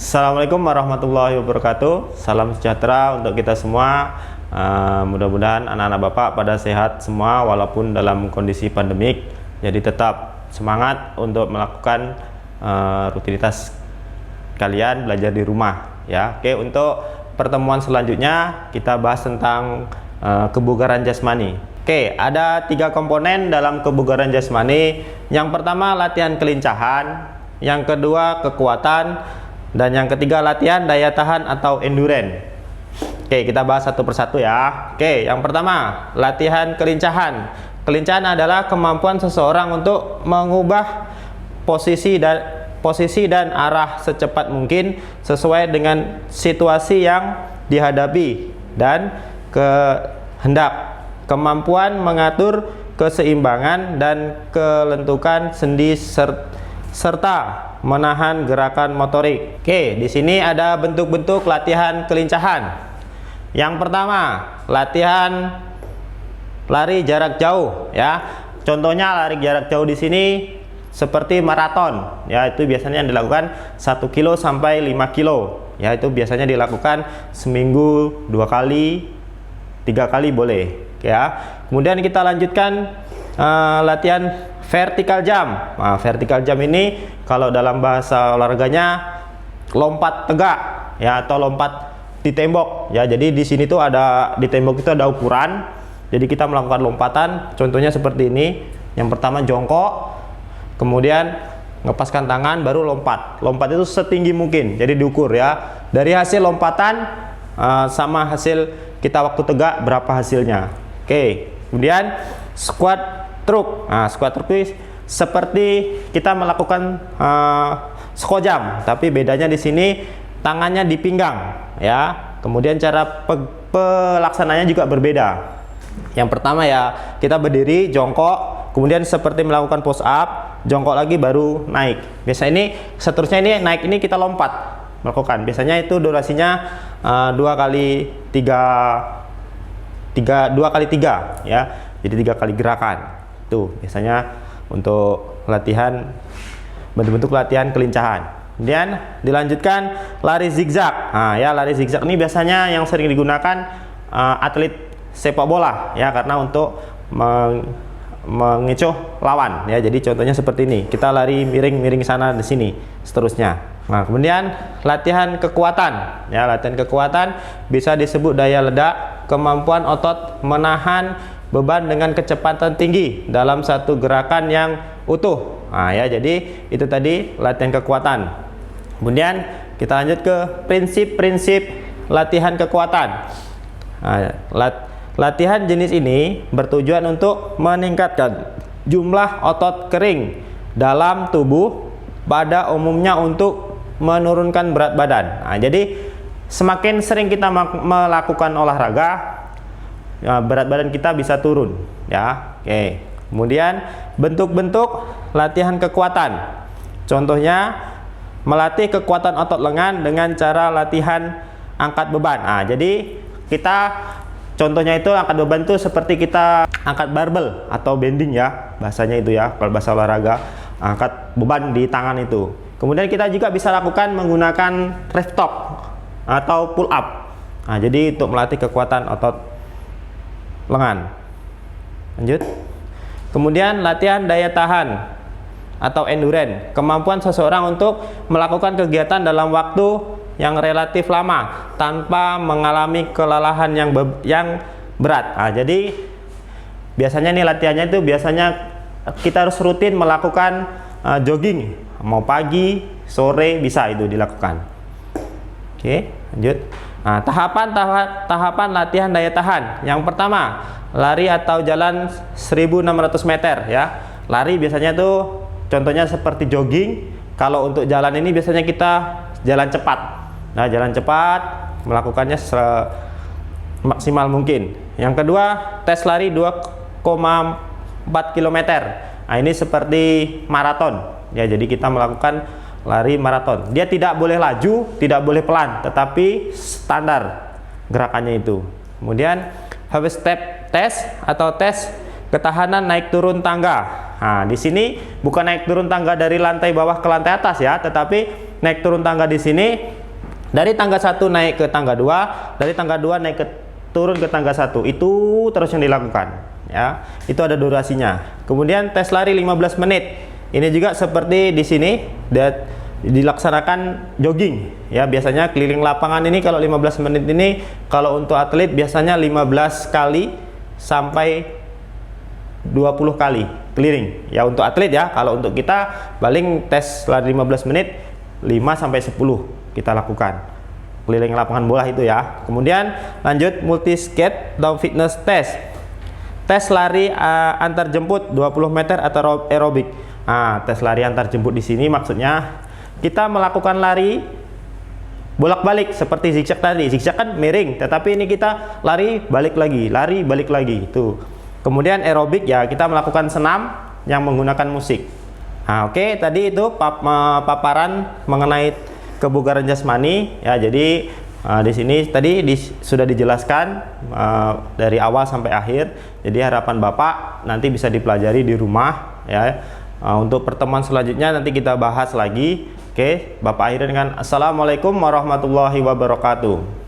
Assalamualaikum warahmatullahi wabarakatuh. Salam sejahtera untuk kita semua. Mudah-mudahan anak-anak Bapak pada sehat semua walaupun dalam kondisi pandemik. Jadi tetap semangat untuk melakukan rutinitas kalian belajar di rumah ya. Oke, untuk pertemuan selanjutnya kita bahas tentang kebugaran jasmani. Oke, ada 3 komponen dalam kebugaran jasmani. Yang pertama latihan kelincahan, yang kedua kekuatan, dan yang ketiga latihan daya tahan atau endurance. Oke, kita bahas satu persatu ya. Oke, yang pertama latihan kelincahan. Kelincahan adalah kemampuan seseorang untuk mengubah posisi dan arah secepat mungkin sesuai dengan situasi yang dihadapi dan kehendak. Kemampuan mengatur keseimbangan dan kelentukan sendi serta menahan gerakan motorik. Oke, di sini ada bentuk-bentuk latihan kelincahan. Yang pertama, latihan lari jarak jauh ya. Contohnya lari jarak jauh di sini seperti maraton ya, itu biasanya yang dilakukan 1 kilo sampai 5 kilo ya, itu biasanya dilakukan seminggu 2 kali 3 kali boleh ya. Kemudian kita lanjutkan latihan vertical jump. Nah, vertical jump ini kalau dalam bahasa olahraganya lompat tegak ya, atau lompat di tembok ya. Jadi di sini tuh ada, di tembok itu ada ukuran. Jadi kita melakukan lompatan, contohnya seperti ini. Yang pertama jongkok, kemudian ngepaskan tangan, baru lompat. Lompat itu setinggi mungkin, jadi diukur ya. Dari hasil lompatan sama hasil kita waktu tegak berapa hasilnya. Oke, kemudian squat truk. Nah, squat truk itu seperti kita melakukan squat jump, tapi bedanya di sini tangannya di pinggang ya. Kemudian cara pelaksananya juga berbeda. Yang pertama ya, kita berdiri jongkok, kemudian seperti melakukan push up, jongkok lagi baru naik. Biasa ini seterusnya, ini naik ini kita lompat melakukan. Biasanya itu durasinya 2 kali 3 ya. Jadi 3 kali gerakan. Tuh biasanya untuk latihan, bentuk-bentuk latihan kelincahan. Kemudian dilanjutkan lari zigzag. Nah ya, lari zigzag ini biasanya yang sering digunakan atlet sepak bola ya, karena untuk mengecoh lawan ya. Jadi contohnya seperti ini, kita lari miring-miring sana di sini seterusnya. Nah kemudian latihan kekuatan ya. Latihan kekuatan bisa disebut daya ledak, kemampuan otot menahan beban dengan kecepatan tinggi dalam satu gerakan yang utuh. Nah ya, jadi itu tadi latihan kekuatan. Kemudian kita lanjut ke prinsip-prinsip latihan kekuatan. Nah, latihan jenis ini bertujuan untuk meningkatkan jumlah otot kering dalam tubuh pada umumnya untuk menurunkan berat badan. Nah, jadi semakin sering kita melakukan olahraga, ya, berat badan kita bisa turun ya. Oke. Kemudian bentuk-bentuk latihan kekuatan. Contohnya melatih kekuatan otot lengan dengan cara latihan angkat beban. Nah, jadi kita contohnya itu angkat beban itu seperti kita angkat barbel atau bending ya, bahasanya itu ya kalau bahasa olahraga, angkat beban di tangan itu. Kemudian kita juga bisa lakukan menggunakan rev talk atau pull up. Nah, jadi untuk melatih kekuatan otot lengan. Lanjut. Kemudian latihan daya tahan atau endurance, kemampuan seseorang untuk melakukan kegiatan dalam waktu yang relatif lama tanpa mengalami kelelahan yang berat. Nah, jadi biasanya nih latihannya itu biasanya kita harus rutin melakukan jogging, mau pagi, sore bisa itu dilakukan. Oke, lanjut. Nah, tahapan latihan daya tahan. Yang pertama, lari atau jalan 1.600 meter ya. Lari biasanya tuh contohnya seperti jogging. Kalau untuk jalan ini biasanya kita jalan cepat. Nah, jalan cepat melakukannya maksimal mungkin. Yang kedua, tes lari 2,4 km. Nah, ini seperti maraton. Ya, jadi kita melakukan lari maraton. Dia tidak boleh laju, tidak boleh pelan, tetapi standar gerakannya itu. Kemudian habis step test atau tes ketahanan naik turun tangga. Nah, di sini bukan naik turun tangga dari lantai bawah ke lantai atas ya, tetapi naik turun tangga di sini, dari tangga 1 naik ke tangga 2, dari tangga 2 naik ke turun ke tangga 1, itu terus yang dilakukan ya. Itu ada durasinya. Kemudian tes lari 15 menit. Ini juga seperti di sini dilaksanakan jogging ya. Biasanya keliling lapangan ini kalau 15 menit ini, kalau untuk atlet biasanya 15 kali sampai 20 kali keliling ya untuk atlet ya. Kalau untuk kita paling tes lari 15 menit 5 sampai 10 kita lakukan keliling lapangan bola itu ya. Kemudian lanjut multi skate atau fitness test. Tes lari antar jemput 20 meter atau aerobik. Nah, tes lari antar jemput di sini maksudnya kita melakukan lari bolak-balik seperti zigzag tadi. Zigzag kan miring, tetapi ini kita lari balik lagi itu. Kemudian aerobik ya, kita melakukan senam yang menggunakan musik. Nah, oke, tadi itu paparan mengenai kebugaran jasmani ya. Jadi di sini tadi sudah dijelaskan dari awal sampai akhir. Jadi harapan Bapak nanti bisa dipelajari di rumah ya. Untuk pertemuan selanjutnya nanti kita bahas lagi. Oke, Bapak akhiri dengan Assalamualaikum warahmatullahi wabarakatuh.